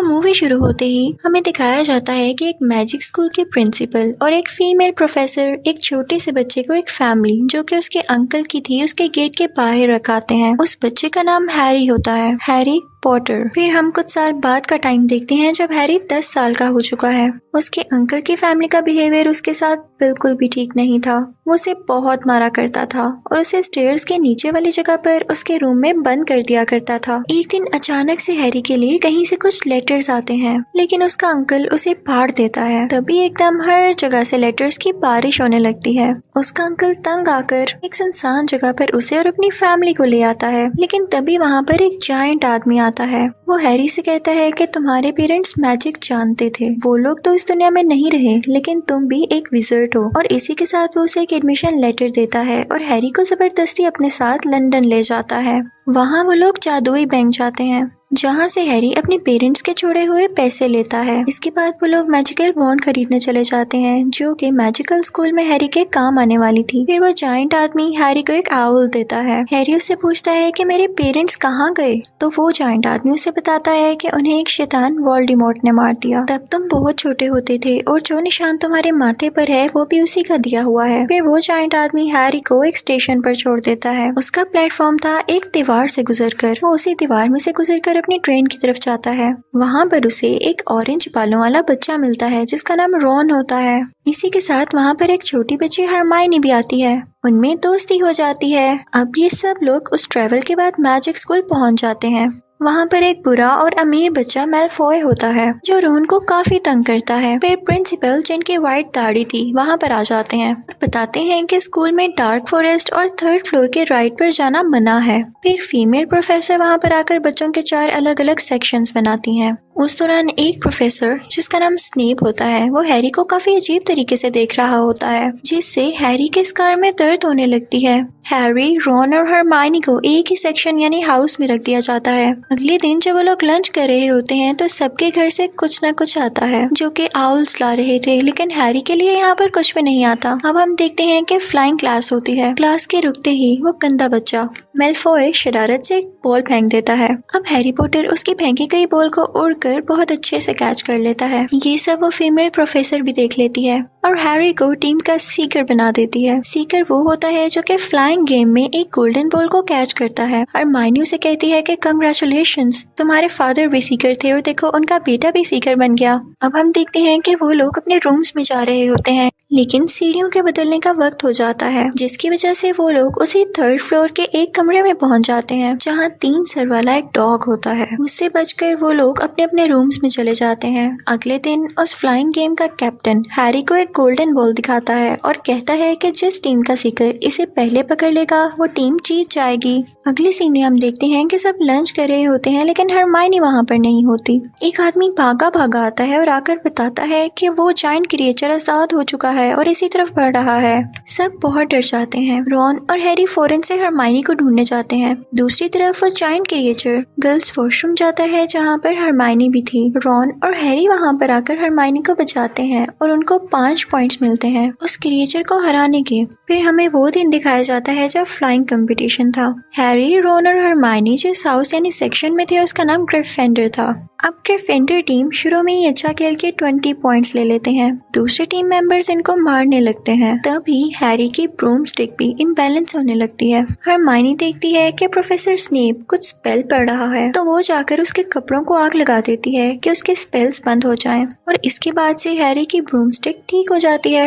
Movie शुरू होते ही हमें दिखाया जाता है कि एक मैजिक स्कूल के प्रिंसिपल और एक फीमेल प्रोफेसर एक छोटे से बच्चे को एक फैमिली जो कि उसके अंकल की थी उसके गेट के बाहर रखाते हैं। उस बच्चे का नाम हैरी होता है, हैरी पॉटर। फिर हम कुछ साल बाद का टाइम देखते हैं जब हैरी 10 साल का हो चुका है। उसके अंकल की फैमिली का बिहेवियर उसके साथ बिल्कुल भी ठीक नहीं था। वो उसे बहुत मारा करता था और उसे स्टेयर्स के नीचे वाली जगह पर उसके रूम में बंद कर दिया करता था। एक दिन अचानक से हैरी के लिए कहीं से कुछ लेटर्स आते हैं, लेकिन उसका अंकल उसे फाड़ देता है। तभी एकदम हर जगह से लेटर्स की बारिश होने लगती है। उसका अंकल तंग आकर एक सुनसान जगह पर उसे और अपनी फैमिली को ले आता है, लेकिन तभी वहाँ पर एक जायंट आदमी आता है। वो हैरी से कहता है कि तुम्हारे पेरेंट्स मैजिक जानते थे, वो लोग तो इस दुनिया में नहीं रहे, लेकिन तुम भी एक विज़र्ड हो। और इसी के साथ वो उसे एक एडमिशन लेटर देता है और हैरी को जबरदस्ती अपने साथ लंदन ले जाता है। वहाँ वो लोग जादुई बैंक जाते हैं जहाँ से हैरी अपने पेरेंट्स के छोड़े हुए पैसे लेता है। इसके बाद वो लोग मैजिकल वॉन्ड खरीदने चले जाते हैं जो कि मैजिकल स्कूल में हैरी के काम आने वाली थी। फिर वो जायंट आदमी हैरी को एक आउल देता है। हैरी उससे पूछता है कि मेरे पेरेंट्स कहाँ गए, तो वो जायंट आदमी उसे बताता है कि उन्हें एक शैतान वोल्डेमॉर्ट ने मार दिया। तब तुम बहुत छोटे होते थे और जो निशान तुम्हारे माथे पर है वो भी उसी का दिया हुआ है। फिर वो जायंट आदमी हैरी को एक स्टेशन पर छोड़ देता है। उसका प्लेटफॉर्म था एक दीवार से गुजरकर। वो उसी दीवार में से गुजरकर अपनी ट्रेन की तरफ जाता है। वहाँ पर उसे एक ऑरेंज बालों वाला बच्चा मिलता है जिसका नाम रॉन होता है। इसी के साथ वहाँ पर एक छोटी बच्ची हरमाइनी भी आती है। उनमें दोस्ती हो जाती है। अब ये सब लोग उस ट्रेवल के बाद मैजिक स्कूल पहुँच जाते हैं। वहाँ पर एक बुरा और अमीर बच्चा मैलफॉय होता है जो रोन को काफी तंग करता है। फिर प्रिंसिपल जिनकी व्हाइट दाढ़ी थी वहाँ पर आ जाते हैं और बताते हैं कि स्कूल में डार्क फॉरेस्ट और 3rd फ्लोर के राइड पर जाना मना है। फिर फीमेल प्रोफेसर वहाँ पर आकर बच्चों के 4 अलग अलग सेक्शंस बनाती हैं। उस दौरान एक प्रोफेसर जिसका नाम स्नेप होता है वो हैरी को काफी अजीब तरीके से देख रहा होता है, जिससे हैरी के स्कार में दर्द होने लगती है। हैरी, रॉन और हरमाइनी को एक ही सेक्शन यानी हाउस में रख दिया जाता है। अगले दिन जब वो लोग लंच कर रहे होते हैं तो सबके घर से कुछ न कुछ आता है जो कि आउल्स ला रहे थे, लेकिन हैरी के लिए यहाँ पर कुछ भी नहीं आता। अब हम देखते हैं कि फ्लाइंग क्लास होती है। क्लास के रुकते ही वो गंदा बच्चा मैलफॉय शरारत से एक बॉल फेंक देता है। अब हैरी पॉटर उसकी फेंकी गई बॉल को उड़कर बहुत अच्छे से कैच कर लेता है। ये सब वो फीमेल प्रोफेसर भी देख लेती है और हैरी को टीम का सीकर बना देती है। सीकर वो होता है जो कि फ्लाइंग गेम में एक गोल्डन बॉल को कैच करता है। और माइनी उसे कहती है कि कंग्रेचुलेशंस, तुम्हारे फादर भी सीकर थे और देखो उनका बेटा भी सीकर बन गया। अब हम देखते हैं कि वो लोग अपने रूम्स में जा रहे होते हैं, लेकिन सीढ़ियों के बदलने का वक्त हो जाता है, जिसकी वजह से वो लोग उसी 3rd फ्लोर के एक कमरे में पहुंच जाते हैं जहां 3 सर वाला एक डॉग होता है। उससे बचकर वो लोग अपने अपने रूम्स में चले जाते हैं। अगले दिन उस फ्लाइंग गेम का कैप्टन हैरी को एक गोल्डन बॉल दिखाता है और कहता है कि जिस टीम का सीकर इसे पहले पकड़ लेगा वो टीम जीत जाएगी। अगले सीन में हम देखते हैं कि सब लंच कर रहे होते हैं, लेकिन हरमाइनी वहाँ पर नहीं होती। एक आदमी भागा भागा आता है और आकर बताता है कि वो जायंट क्रिएचर आजाद हो चुका है और इसी तरफ बढ़ रहा है। सब बहुत डर जाते हैं। रॉन और हैरी फौरन से हरमाइनी को ढूंढने जाते हैं। दूसरी तरफ वो जायंट क्रिएचर गर्ल्स वॉशरूम जाता है जहाँ पर हरमाइनी भी थी। रॉन और हैरी वहाँ पर आकर हरमाइनी को बचाते हैं और उनको 5 पॉइंट्स मिलते हैं उस क्रिएचर को हराने के। फिर हमें वो दिन दिखाया जाता है जब फ्लाइंग कंपटीशन था। हैरी, रॉन और हरमाइनी जिस हाउस यानी सेक्शन में थे उसका नाम ग्रिफिंडर था। अब ग्रिफिंडर टीम शुरू में ही अच्छा खेल के 20 पॉइंट्स ले लेते हैं। दूसरे टीम मेंबर्स इनको मारने लगते हैं। तभी हैरी की ब्रूम स्टिक भी इम्बैलेंस होने लगती है। हरमाइनी देखती है कि प्रोफेसर स्नेप कुछ स्पेल पढ़ रहा है, तो वो जाकर उसके कपड़ों को आग लगा देती है कि उसके स्पेल्स बंद हो जाएं। और इसके बाद से हैरी की ब्रूम स्टिक ठीक हो जाती है।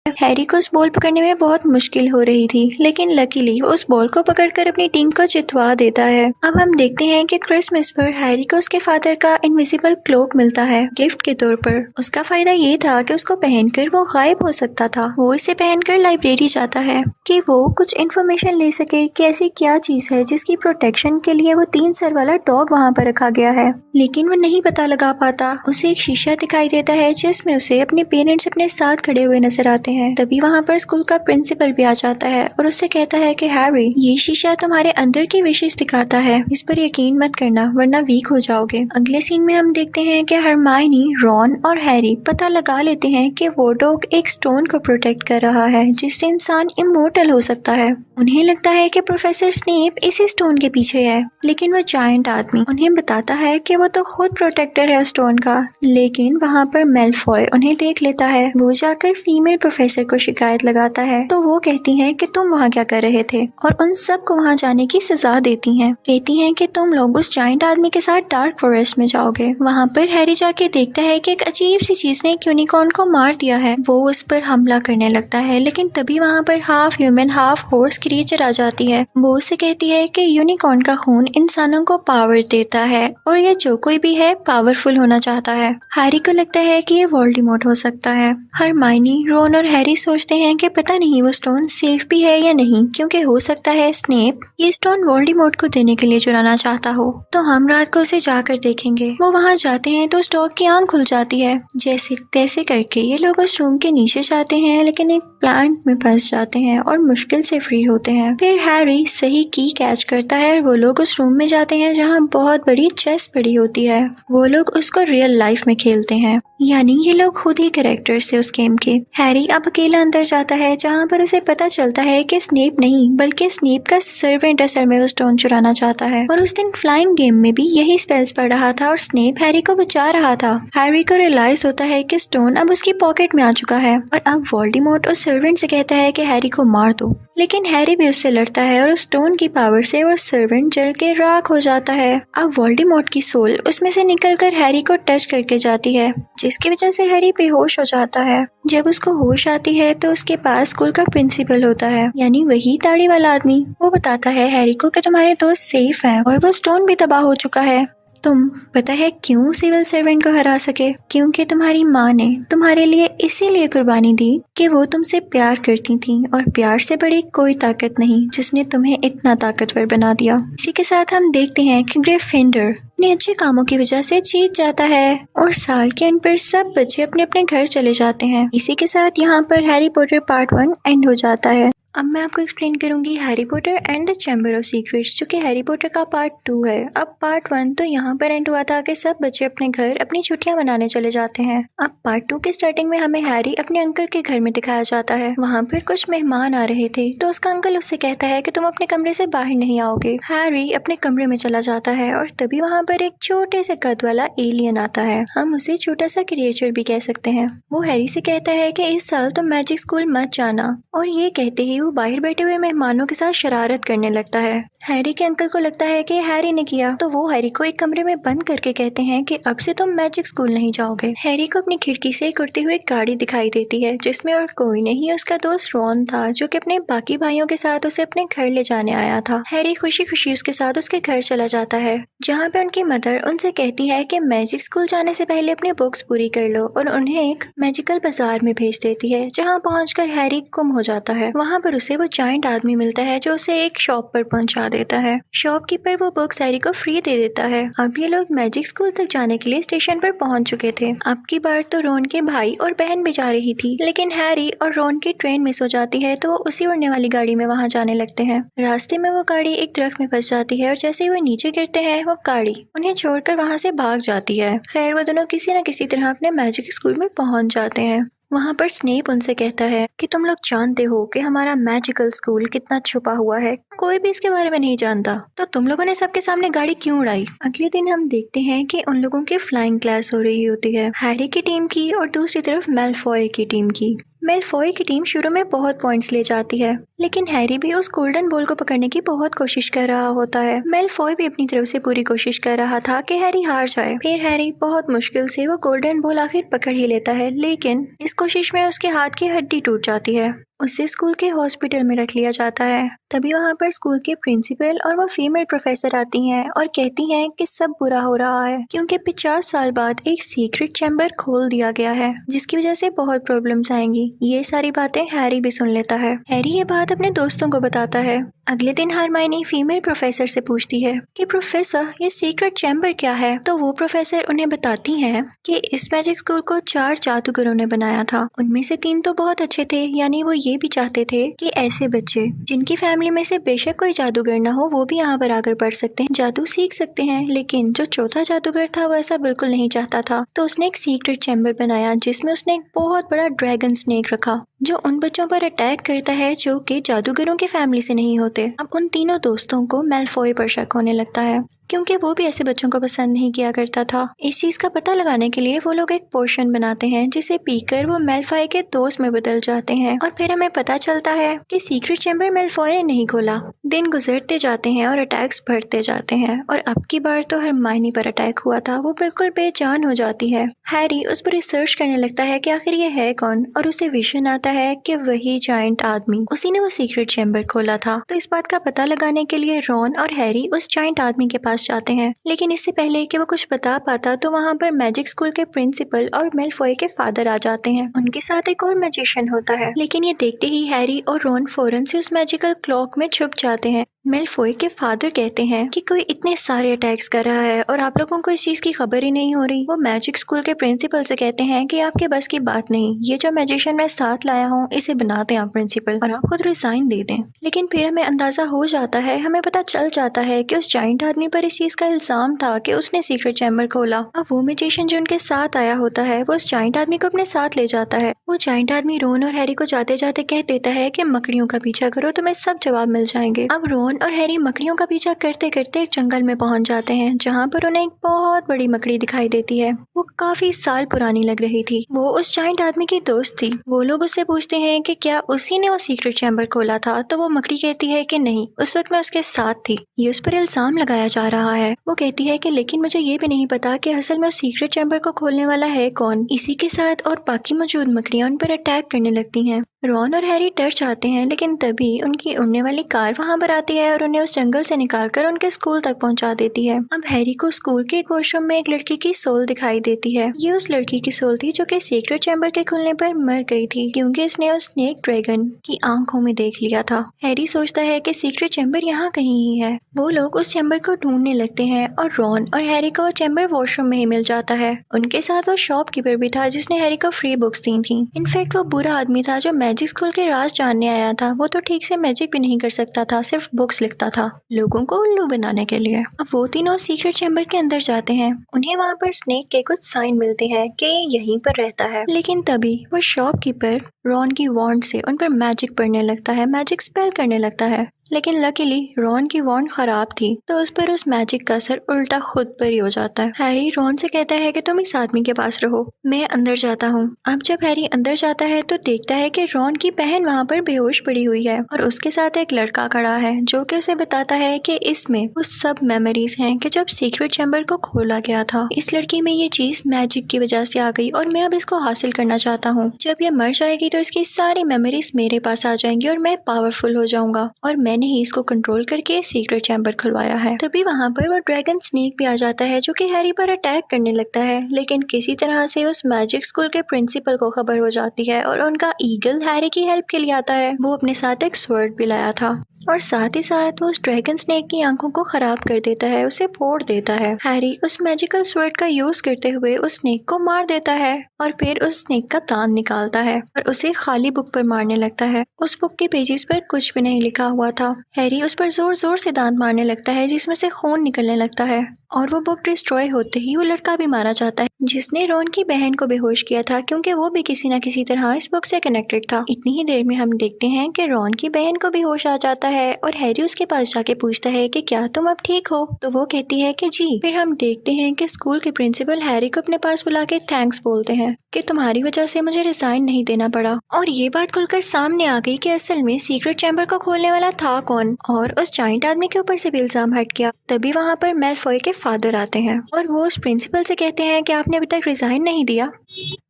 हैरी को उस बॉल पकड़ने में बहुत मुश्किल हो रही थी, लेकिन लकीली वो उस बॉल को पकड़कर अपनी टीम को जितवा देता है। अब हम देखते हैं कि क्रिसमस पर हैरी को उसके फादर का इनविजिबल क्लोक मिलता है गिफ्ट के तौर पर। उसका फायदा ये था कि उसको पहनकर वो गायब हो सकता था। वो इसे पहनकर लाइब्रेरी जाता है कि वो कुछ इन्फॉर्मेशन ले सके कि ऐसी क्या चीज है जिसकी प्रोटेक्शन के लिए वो 3 सर वाला डॉग वहाँ पर रखा गया है, लेकिन वो नहीं पता लगा पाता। उसे एक शीशा दिखाई देता है जिसमें उसे अपने पेरेंट्स अपने साथ खड़े हुए नजर आते हैं। हैं। तभी वहाँ पर स्कूल का प्रिंसिपल भी आ जाता है और उससे कहता है कि हैरी, ये शीशा तुम्हारे अंदर की विशेष दिखाता है, इस पर यकीन मत करना वरना वीक हो जाओगे। अगले सीन में हम देखते हैं कि हरमाइनी, रॉन और हैरी पता लगा लेते हैं कि वो डॉग एक स्टोन को प्रोटेक्ट कर रहा है जिससे इंसान इमोर्टल हो सकता है। उन्हें लगता है कि प्रोफेसर स्नेप इसी स्टोन के पीछे है, लेकिन वो जायंट आदमी उन्हें बताता है कि वो तो खुद प्रोटेक्टर है स्टोन का। लेकिन वहाँ पर मेलफॉय उन्हें देख लेता है। वो जाकर फीमेल प्रोफेसर को शिकायत लगाता है तो वो कहती है कि तुम वहाँ क्या कर रहे थे और उन सब को वहाँ जाने की सजा देती हैं। कहती हैं कि तुम लोग उस जायंट आदमी के साथ डार्क फॉरेस्ट में जाओगे। वहाँ पर हैरी जाके देखता है कि एक अजीब सी चीज ने एक यूनिकॉर्न को मार दिया है। वो उस पर हमला करने लगता है, लेकिन तभी वहाँ पर half human half horse creature आ जाती है। वो उससे कहती है कि यूनिकॉर्न का खून इंसानों को पावर देता है और ये जो कोई भी है पावरफुल होना चाहता है। हैरी को लगता है कि ये वोल्डेमॉर्ट हो सकता है। हरमाइनी, रॉन और हैरी सोचते हैं कि पता नहीं वो स्टोन सेफ भी है या नहीं, क्योंकि हो सकता है स्नेप ये स्टोन वोल्डेमॉर्ट को देने के लिए चुराना चाहता हो। तो हम रात को उसे जाकर देखेंगे। वो वहाँ जाते हैं तो उस डॉग की आंख खुल जाती है। जैसे तैसे करके ये लोग उस रूम के नीचे जाते हैं, लेकिन एक प्लांट में फंस जाते हैं और मुश्किल से फ्री होते हैं। फिर हैरी सही की कैच करता है और वो लोग उस रूम में जाते हैं जहाँ बहुत बड़ी चेस पड़ी होती है। वो लोग उसको रियल लाइफ में खेलते हैं, यानी ये लोग खुद ही कैरेक्टर्स थे उस गेम के। हैरी अब अकेला अंदर जाता है जहाँ पर उसे पता चलता है कि स्नेप नहीं बल्कि स्नेप का सर्वेंट असल में वो स्टोन चुराना चाहता है। और उस दिन फ्लाइंग गेम में भी यही स्पेल्स पढ़ रहा था और स्नेप हैरी को बचा रहा था। हैरी को रियलाइज होता है कि स्टोन अब उसकी पॉकेट में आ चुका है और अब वोल्डेमॉर्ट उस सर्वेंट से कहता है कि हैरी को मार दो, लेकिन हैरी भी उससे लड़ता है और उस स्टोन की पावर से वो सर्वेंट जल के राख हो जाता है। अब वोल्डेमॉर्ट की सोल उसमें से निकलकर हैरी को टच करके जाती है, जिसकी वजह से हैरी बेहोश हो जाता है। जब उसको होश आती है तो उसके पास स्कूल का प्रिंसिपल होता है, यानी वही दाढ़ी वाला आदमी। वो बताता है हैरी को कि तुम्हारे दोस्त सेफ हैं और वो स्टोन भी तबाह हो चुका है। तुम पता है क्यों सिविल सर्वेंट को हरा सके? क्योंकि तुम्हारी माँ ने तुम्हारे लिए इसीलिए कुर्बानी दी कि वो तुमसे प्यार करती थी और प्यार से बड़ी कोई ताकत नहीं जिसने तुम्हें इतना ताकतवर बना दिया। इसी के साथ हम देखते हैं कि ग्रिफिंडर अपने अच्छे कामों की वजह से जीत जाता है और साल के अंत पर सब बच्चे अपने अपने घर चले जाते हैं। इसी के साथ यहाँ पर हैरी पॉटर पार्ट 1 एंड हो जाता है। अब मैं आपको एक्सप्लेन करूंगी Harry Potter and the chamber of secrets, जो कि हैरी पॉटर का पार्ट 2 है। अब पार्ट 1 तो यहाँ पर एंड हुआ था कि सब बच्चे अपने घर अपनी छुट्टियां मनाने चले जाते हैं। अब पार्ट 2 के स्टार्टिंग में हमें हैरी अपने अंकल के घर में दिखाया जाता है। वहाँ पर कुछ मेहमान आ रहे थे तो उसका अंकल उससे कहता है कि तुम अपने कमरे से बाहर नहीं आओगे। हैरी अपने कमरे में चला जाता है और तभी वहाँ पर एक छोटे से कद वाला एलियन आता है। हम उसे छोटा सा क्रिएचर भी कह सकते हैं। वो हैरी से कहता है कि इस साल तुम मैजिक स्कूल मत जाना, और ये कहते ही वो बाहर बैठे हुए मेहमानों के साथ शरारत करने लगता है। हैरी के अंकल को लगता है कि हैरी ने किया, तो वो हैरी को एक कमरे में बंद करके कहते हैं कि अब से तुम मैजिक स्कूल नहीं जाओगे। हैरी को अपनी खिड़की से एक उड़ती हुई गाड़ी दिखाई देती है जिसमें और कोई नहीं उसका दोस्त रॉन था, जो कि अपने बाकी भाइयों के साथ उसे अपने घर ले जाने आया था। हैरी खुशी खुशी उसके साथ उसके घर चला जाता है, जहाँ पे उनकी मदर उनसे कहती है कि मैजिक स्कूल जाने से पहले अपनी बुक्स पूरी कर लो, और उन्हें एक मैजिकल बाजार में भेज देती है, जहाँ पहुंचकर हैरी गुम हो जाता है। वहाँ पर उसे वो जायंट आदमी मिलता है जो उसे एक शॉप पर पहुंचा देता है। शॉपकीपर वो बुक्स हैरी को फ्री दे देता है। अब ये लोग मैजिक स्कूल तक जाने के लिए स्टेशन पर पहुंच चुके थे। अब की बार तो रॉन के भाई और बहन भी जा रही थी, लेकिन हैरी और रॉन की ट्रेन मिस हो जाती है तो वो उसी उड़ने वाली गाड़ी में वहाँ जाने लगते हैं। रास्ते में वो गाड़ी एक दरख्त में फंस जाती है और जैसे ही वो नीचे गिरते हैं वो गाड़ी उन्हें छोड़कर वहाँ से भाग जाती है। खैर वो दोनों किसी न किसी तरह अपने मैजिक स्कूल में पहुंच जाते हैं। वहाँ पर स्नेप उनसे कहता है कि तुम लोग जानते हो कि हमारा मैजिकल स्कूल कितना छुपा हुआ है, कोई भी इसके बारे में नहीं जानता, तो तुम लोगों ने सबके सामने गाड़ी क्यों उड़ाई। अगले दिन हम देखते हैं कि उन लोगों की फ्लाइंग क्लास हो रही होती है, हैरी की टीम की और दूसरी तरफ मेलफॉय की टीम की। मेलफॉय की टीम शुरू में बहुत पॉइंट्स ले जाती है, लेकिन हैरी भी उस गोल्डन बॉल को पकड़ने की बहुत कोशिश कर रहा होता है। मेलफॉय भी अपनी तरफ से पूरी कोशिश कर रहा था कि हैरी हार जाए। फिर हैरी बहुत मुश्किल से वो गोल्डन बॉल आखिर पकड़ ही लेता है, लेकिन इस कोशिश में उसके हाथ की हड्डी टूट जाती है। उसे स्कूल के हॉस्पिटल में रख लिया जाता है। तभी वहाँ पर स्कूल के प्रिंसिपल और वो फीमेल प्रोफेसर आती हैं और कहती हैं कि सब बुरा हो रहा है क्योंकि 50 साल बाद एक सीक्रेट चैम्बर खोल दिया गया है जिसकी वजह से बहुत प्रॉब्लम्स आएंगी। ये सारी बातें हैरी भी सुन लेता है। हैरी ये बात अपने दोस्तों को बताता है। अगले दिन हरमाइनी फीमेल प्रोफेसर से पूछती है कि प्रोफेसर ये सीक्रेट चैम्बर क्या है। तो वो प्रोफेसर उन्हें बताती हैं कि इस मैजिक स्कूल को 4 जादूगरों ने बनाया था। उनमें से 3 तो बहुत अच्छे थे, यानी वो ये भी चाहते थे कि ऐसे बच्चे जिनकी फैमिली में से बेशक कोई जादूगर ना हो वो भी यहाँ पर आकर पढ़ सकते हैं, जादू सीख सकते हैं। लेकिन जो चौथा जादूगर था वो ऐसा बिल्कुल नहीं चाहता था। तो उसने एक सीक्रेट चैम्बर बनाया जिसमें उसने एक बहुत बड़ा ड्रैगन स्नेक रखा जो उन बच्चों पर अटैक करता है जो कि जादूगरों की फैमिली से नहीं होते। अब उन तीनों दोस्तों को मैलफॉय पर शक होने लगता है क्योंकि वो भी ऐसे बच्चों को पसंद नहीं किया करता था। इस चीज का पता लगाने के लिए वो लोग एक पोशन बनाते हैं जिसे पीकर वो मैलफॉय के दोस्त में बदल जाते हैं और फिर हमें पता चलता है कि सीक्रेट चैम्बर मैलफॉय ने नहीं खोला। दिन गुजरते जाते हैं और अटैक्स बढ़ते जाते हैं और अब की बार तो हरमाइनी पर अटैक हुआ था। वो बिल्कुल बेजान हो जाती है। हैरी उस पर रिसर्च करने लगता है कि आखिर ये है कौन और उसे विजन आता है कि वही जायंट आदमी, उसी ने वो सीक्रेट चैम्बर खोला था। तो इस बात का पता लगाने के लिए रॉन और हैरी उस जायंट आदमी के पास जाते हैं। लेकिन इससे पहले कि वो कुछ बता पाता तो वहाँ पर मैजिक स्कूल के प्रिंसिपल और मैलफॉय के फादर आ जाते हैं। उनके साथ एक और मैजिशियन होता है। लेकिन ये देखते ही हैरी और रॉन फौरन से उस मैजिकल क्लॉक में छुप जाते हैं। मैलफॉय के फादर कहते हैं कि कोई इतने सारे अटैक्स कर रहा है और आप लोगों को इस चीज की खबर ही नहीं हो रही। वो मैजिक स्कूल के प्रिंसिपल से कहते हैं कि आपके बस की बात नहीं, ये जो मैजिशियन मैं साथ लाया हूँ इसे बना दें आप प्रिंसिपल और आप खुद रिजाइन दे दें। लेकिन फिर हमें अंदाजा हो जाता है, हमें पता चल जाता है कि उस जायंट आदमी पर इस चीज का इल्जाम था कि उसने सीक्रेट चैम्बर खोला। अब वो मैजिशियन जो उनके साथ आया होता है वो उस जायंट आदमी को अपने साथ ले जाता है। वो जायंट आदमी रोन और हैरी को जाते जाते कह देता है कि मकड़ियों का पीछा करो, तुम्हें सब जवाब मिल जाएंगे। अब रोन और हैरी मकड़ियों का पीछा करते करते एक जंगल में पहुंच जाते हैं जहाँ पर उन्हें एक बहुत बड़ी मकड़ी दिखाई देती है। वो काफी साल पुरानी लग रही थी। वो उस जायंट आदमी की दोस्त थी। वो लोग उससे पूछते हैं कि क्या उसी ने वो सीक्रेट चैम्बर खोला था। तो वो मकड़ी कहती है कि नहीं, उस वक्त मैं उसके साथ थी। ये उस पर इल्जाम लगाया जा रहा है। वो कहती है कि लेकिन मुझे ये भी नहीं पता कि असल में उस सीक्रेट चैम्बर को खोलने वाला है कौन। इसी के साथ और बाकी मौजूद मकड़ियां उन पर अटैक करने लगती हैं। रॉन और हैरी डर जाते हैं लेकिन तभी उनकी उड़ने वाली कार वहां पर आती है और उन्हें उस जंगल से निकालकर उनके स्कूल तक पहुंचा देती है। अब हैरी को स्कूल के एक वॉशरूम में एक लड़की की सोल दिखाई देती है। ये उस लड़की की सोल थी जो कि सीक्रेट चैम्बर के खुलने पर मर गई थी क्योंकि इसने उस स्नेक ड्रैगन की आंखों में देख लिया था। हैरी सोचता है कि सीक्रेट चैम्बर यहाँ कहीं ही है। वो लोग उस चैम्बर को ढूंढने लगते हैं और रॉन और हैरी को वो चैम्बर वॉशरूम में ही मिल जाता है। उनके साथ वो शॉपकीपर भी था जिसने हैरी को फ्री बुक्स दी थी। इनफैक्ट वो बुरा आदमी था जो मैजिक स्कूल के राज जानने आया था। वो तो ठीक से मैजिक भी नहीं कर सकता था, सिर्फ बुक्स लिखता था लोगों को उल्लू बनाने के लिए। अब वो तीनों सीक्रेट चैम्बर के अंदर जाते हैं। उन्हें वहाँ पर स्नेक के कुछ साइन मिलते हैं कि यहीं पर रहता है। लेकिन तभी वो शॉपकीपर रॉन की वॉन्ड से उन पर मैजिक पढ़ने लगता है, मैजिक स्पेल करने लगता है। लेकिन लकीली रॉन की वॉन्ड खराब थी तो उस पर उस मैजिक का असर उल्टा खुद पर ही हो जाता है। हैरी रॉन से कहता है कि तुम इस आदमी के पास रहो, मैं अंदर जाता हूँ। अब जब हैरी अंदर जाता है तो देखता है कि रॉन की बहन वहाँ पर बेहोश पड़ी हुई है और उसके साथ एक लड़का खड़ा है जो कि उसे बताता है कि इसमें वो सब मेमोरीज हैं कि जब सीक्रेट चैम्बर को खोला गया था। इस लड़की में ये चीज मैजिक की वजह से आ गई और मैं अब इसको हासिल करना चाहता हूँ। जब ये मर जाएगी तो इसकी सारी मेमोरीज मेरे पास आ जाएंगी और मैं पावरफुल हो जाऊंगा और मैंने ही इसको कंट्रोल करके सीक्रेट चैम्बर खुलवाया है। तभी वहाँ पर वो ड्रैगन स्नेक भी आ जाता है जो कि हैरी पर अटैक करने लगता है। लेकिन किसी तरह से उस मैजिक स्कूल के प्रिंसिपल को खबर हो जाती है और उनका ईगल हैरी की हेल्प के लिए आता है। वो अपने साथ एक स्वर्ड भी लाया था और साथ ही साथ वो उस ड्रैगन स्नेक की आंखों को खराब कर देता है, उसे फोड़ देता है। हैरी उस मैजिकल स्वर्ड का यूज करते हुए उस स्नेक को मार देता है और फिर उस स्नेक का दांत निकालता है और उसे खाली बुक पर मारने लगता है। उस बुक के पेजेस पर कुछ भी नहीं लिखा हुआ था। हैरी उस पर जोर जोर से दांत मारने लगता है जिसमें से खून निकलने लगता है और वो बुक डिस्ट्रॉय होते ही वो लड़का भी मारा जाता है जिसने रॉन की बहन को बेहोश किया था क्योंकि वो भी किसी न किसी तरह इस बुक से कनेक्टेड था। इतनी ही देर में हम देखते हैं कि रॉन की बहन को भी होश आ जाता है और हैरी उसके पास जाके पूछता है कि क्या तुम अब ठीक हो। तो वो कहती है कि जी। फिर हम देखते हैं कि स्कूल के प्रिंसिपल हैरी को अपने पास बुला के थैंक्स बोलते हैं कि तुम्हारी वजह से मुझे रिजाइन नहीं देना पड़ा। और ये बात खुलकर सामने आ गई कि असल में सीक्रेट चैम्बर को खोलने वाला था कौन और उस जायंट आदमी के ऊपर से भी इल्जाम हट गया। तभी वहाँ पर मैलफॉय के फादर आते हैं और वो उस प्रिंसिपल से कहते हैं कि आपने अभी तक रिजाइन नहीं दिया।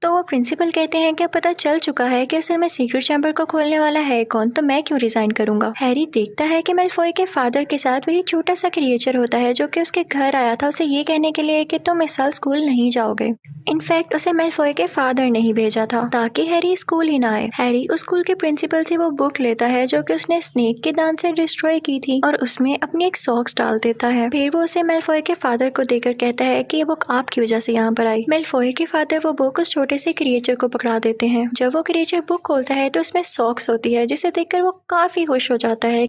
तो वो प्रिंसिपल कहते हैं कि अब पता चल चुका है कि असल में सीक्रेट चैम्बर को खोलने वाला है कौन, तो मैं क्यों रिजाइन करूंगा। हैरी देखता है कि मेलफॉय के फादर के साथ वही छोटा सा क्रिएचर होता है जो कि उसके घर आया था उसे ये कहने के लिए कि तुम इस साल स्कूल नहीं जाओगे। इनफैक्ट उसे मेलफॉय के फादर ने ही भेजा था ताकि हैरी स्कूल ही ना आए। हैरी उस स्कूल के प्रिंसिपल से वो बुक लेता है जो कि उसने स्नेक के दान से डिस्ट्रॉय की थी और उसमें अपनी एक सॉक्स डाल देता है। फिर वो उसे मेलफॉय के फादर को देकर कहता है कि ये बुक आपकी वजह से यहाँ पर आई। मेलफॉय के फादर वो बुक उस छोटे से क्रिएचर को पकड़ा देते हैं। जब वो क्रिएचर बुक खोलता है तो उसमें सॉक्स होती है जिसे देखकर वो काफी खुश हो जाता है।